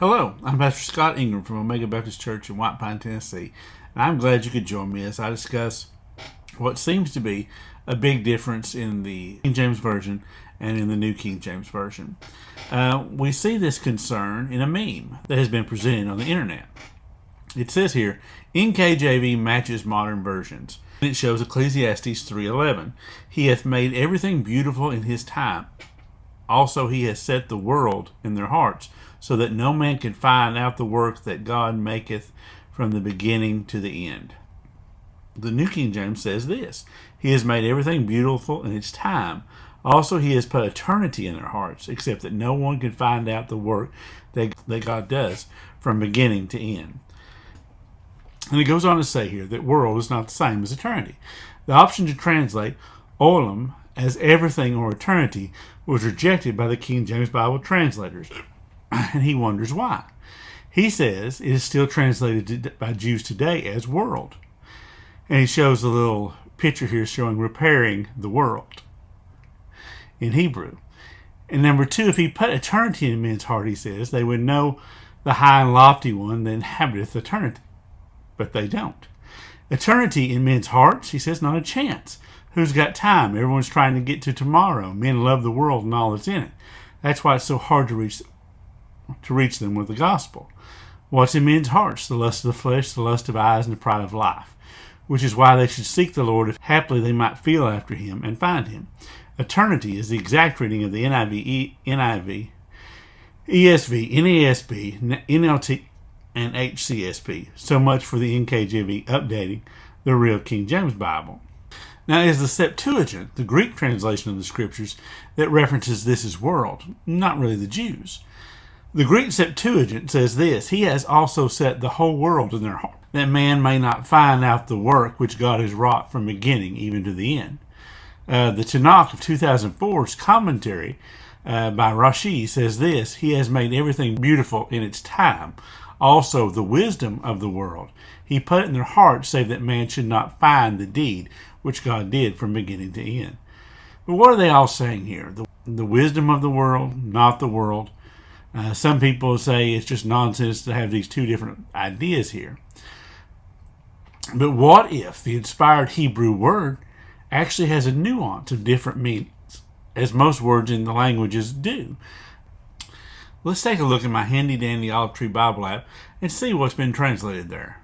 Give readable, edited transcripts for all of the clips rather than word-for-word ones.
Hello, I'm Pastor Scott Ingram from Omega Baptist Church in White Pine, Tennessee, and I'm glad you could join me as I discuss what seems to be a big difference in the King James Version and in the New King James Version. We see this concern in a meme that has been presented on the internet. It says here, NKJV matches modern versions. It shows Ecclesiastes 3:11. He hath made everything beautiful in his time. Also he has set the world in their hearts, so that no man can find out the work that God maketh from the beginning to the end. The New King James says this: He has made everything beautiful in its time. Also he has put eternity in their hearts, except that no one can find out the work that God does from beginning to end. And it goes on to say here that world is not the same as eternity. The option to translate olam as everything or eternity was rejected by the King James Bible translators. And he wonders why. He says it is still translated by Jews today as world. And he shows a little picture here showing repairing the world in Hebrew. And number two, if he put eternity in men's heart, he says, they would know the high and lofty one that inhabiteth eternity. But they don't. Eternity in men's hearts, he says, not a chance. Who's got time? Everyone's trying to get to tomorrow. Men love the world and all that's in it. That's why it's so hard to reach them with the gospel. What's in men's hearts? The lust of the flesh, the lust of eyes, and the pride of life. Which is why they should seek the Lord, if haply they might feel after him and find him. Eternity is the exact reading of the NIV, ESV, NASB, NLT, and HCSB. So much for the NKJV updating the real King James Bible. Now, it is the Septuagint, the Greek translation of the Scriptures, that references this as world, not really the Jews. The Greek Septuagint says this: He has also set the whole world in their heart, that man may not find out the work which God has wrought from beginning even to the end. The Tanakh of 2004's commentary by Rashi says this: He has made everything beautiful in its time. Also the wisdom of the world he put in their hearts, save that man should not find the deed which God did from beginning to end. But what are they all saying here? The wisdom of the world, not the world. Some people say it's just nonsense to have these two different ideas here. But what if the inspired Hebrew word actually has a nuance of different meanings, as most words in the languages do? Let's take a look at my handy-dandy Olive Tree Bible app and see what's been translated there.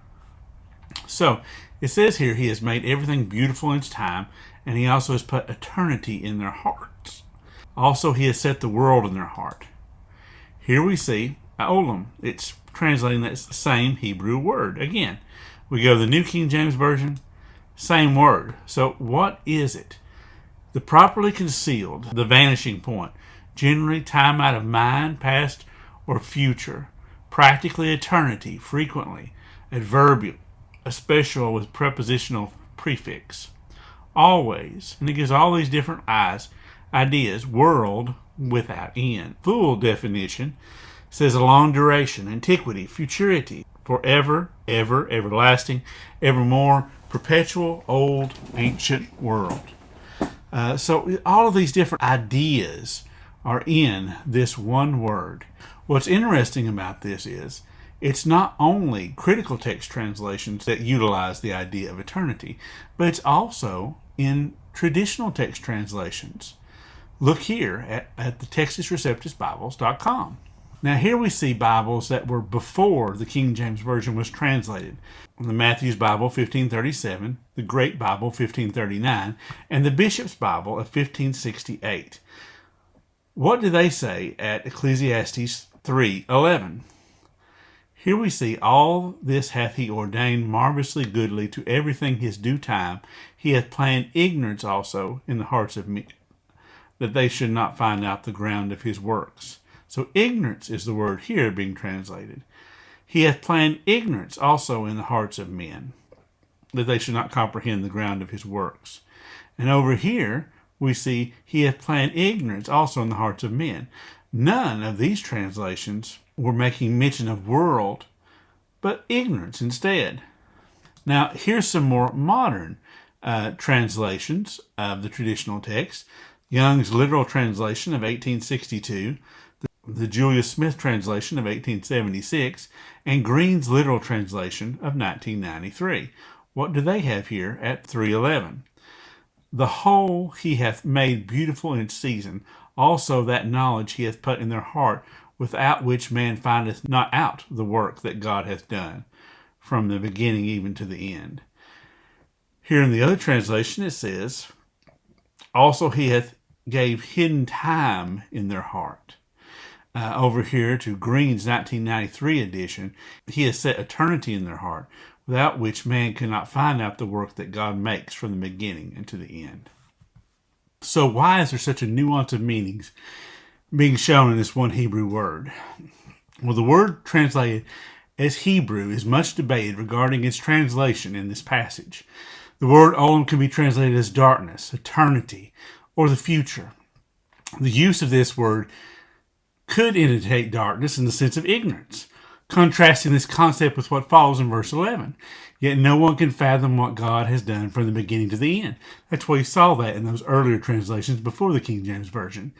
So, it says here, He has made everything beautiful in its time, and He also has put eternity in their hearts. Also, He has set the world in their heart. Here we see olam. It's translating that same Hebrew word. Again, we go to the New King James Version, same word. So, what is it? The properly concealed, the vanishing point. Generally, time out of mind, past, or future. Practically eternity, frequently. Adverbial, a special with prepositional prefix. Always, and it gives all these different ideas. World without end. Full definition says a long duration, antiquity, futurity, forever, ever, everlasting, evermore, perpetual, old, ancient world. So all of these different ideas are in this one word. What's interesting about this is it's not only critical text translations that utilize the idea of eternity, but it's also in traditional text translations. Look here at the TextusReceptusBibles.com. Now here we see Bibles that were before the King James Version was translated. The Matthew's Bible, 1537, the Great Bible, 1539, and the Bishop's Bible of 1568. What do they say at Ecclesiastes 3:11? Here we see, all this hath he ordained marvelously goodly to everything his due time. He hath planned ignorance also in the hearts of men, that they should not find out the ground of his works. So ignorance is the word here being translated. He hath planned ignorance also in the hearts of men, that they should not comprehend the ground of his works. And over here, we see he hath planned ignorance also in the hearts of men. None of these translations were making mention of world, but ignorance instead. Now, here's some more modern translations of the traditional text. Young's literal translation of 1862, the Julius Smith translation of 1876, and Green's literal translation of 1993. What do they have here at 3:11? The whole he hath made beautiful in its season, also that knowledge he hath put in their heart, without which man findeth not out the work that God hath done, from the beginning even to the end. Here in the other translation it says, also he hath gave hidden time in their heart. Over here to Green's 1993 edition, he has set eternity in their heart, without which man cannot find out the work that God makes from the beginning and to the end. So why is there such a nuance of meanings being shown in this one Hebrew word? Well, the word translated as Hebrew is much debated regarding its translation in this passage. The word olam can be translated as darkness, eternity, or the future. The use of this word could indicate darkness in the sense of ignorance, contrasting this concept with what follows in verse 11. Yet no one can fathom what God has done from the beginning to the end. That's why you saw that in those earlier translations before the King James Version.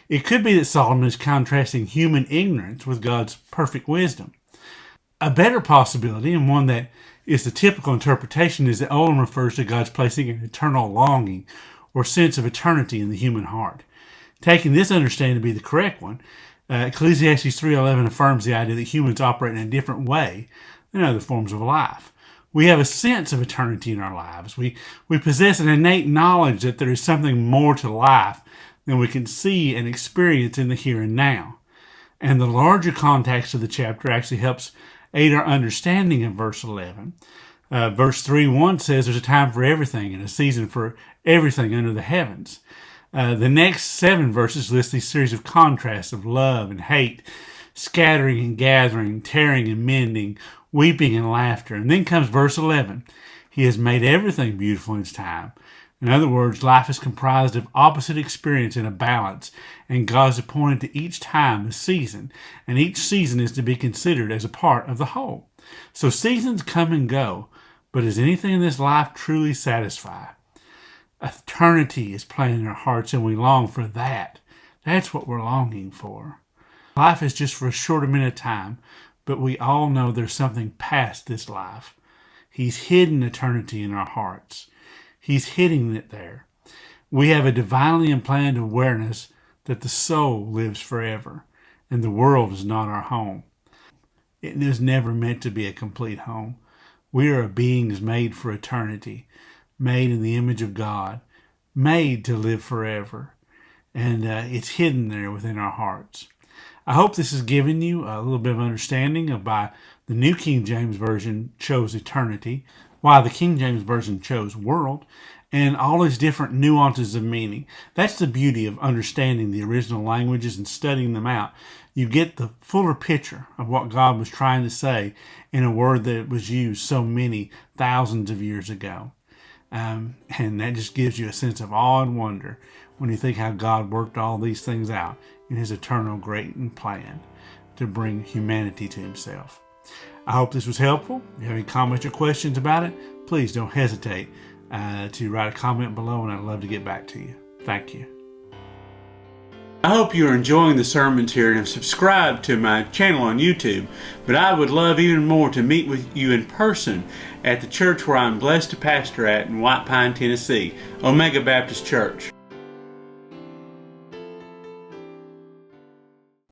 It could be that Solomon is contrasting human ignorance with God's perfect wisdom. A better possibility, and one that is the typical interpretation, is that olam refers to God's placing an eternal longing or sense of eternity in the human heart. Taking this understanding to be the correct one, Ecclesiastes 3:11 affirms the idea that humans operate in a different way than other forms of life. We have a sense of eternity in our lives. We possess an innate knowledge that there is something more to life than we can see and experience in the here and now. And the larger context of the chapter actually helps aid our understanding of verse 11. Verse 3:1 says there's a time for everything and a season for everything under the heavens. The next 7 verses list these series of contrasts of love and hate, scattering and gathering, tearing and mending, weeping and laughter. And then comes verse 11. He has made everything beautiful in its time. In other words, life is comprised of opposite experience in a balance, and God's appointed to each time a season, and each season is to be considered as a part of the whole. So seasons come and go, but does anything in this life truly satisfy? Eternity is playing in our hearts, and we long for that. That's what we're longing for. Life is just for a short amount of time, but we all know there's something past this life. He's hidden eternity in our hearts. He's hidden it there. We have a divinely implanted awareness that the soul lives forever, and the world is not our home. It is never meant to be a complete home. We are beings made for eternity, made in the image of God, made to live forever, and it's hidden there within our hearts. I hope this has given you a little bit of understanding of why the New King James Version chose eternity, why the King James Version chose world, and all these different nuances of meaning. That's the beauty of understanding the original languages and studying them out. You get the fuller picture of what God was trying to say in a word that was used so many thousands of years ago. And that just gives you a sense of awe and wonder when you think how God worked all these things out in his eternal great plan to bring humanity to himself. I hope this was helpful. If you have any comments or questions about it, please don't hesitate to write a comment below, and I'd love to get back to you. Thank you. I hope you're enjoying the sermons here and have subscribed to my channel on YouTube, but I would love even more to meet with you in person at the church where I'm blessed to pastor at in White Pine, Tennessee, Omega Baptist Church.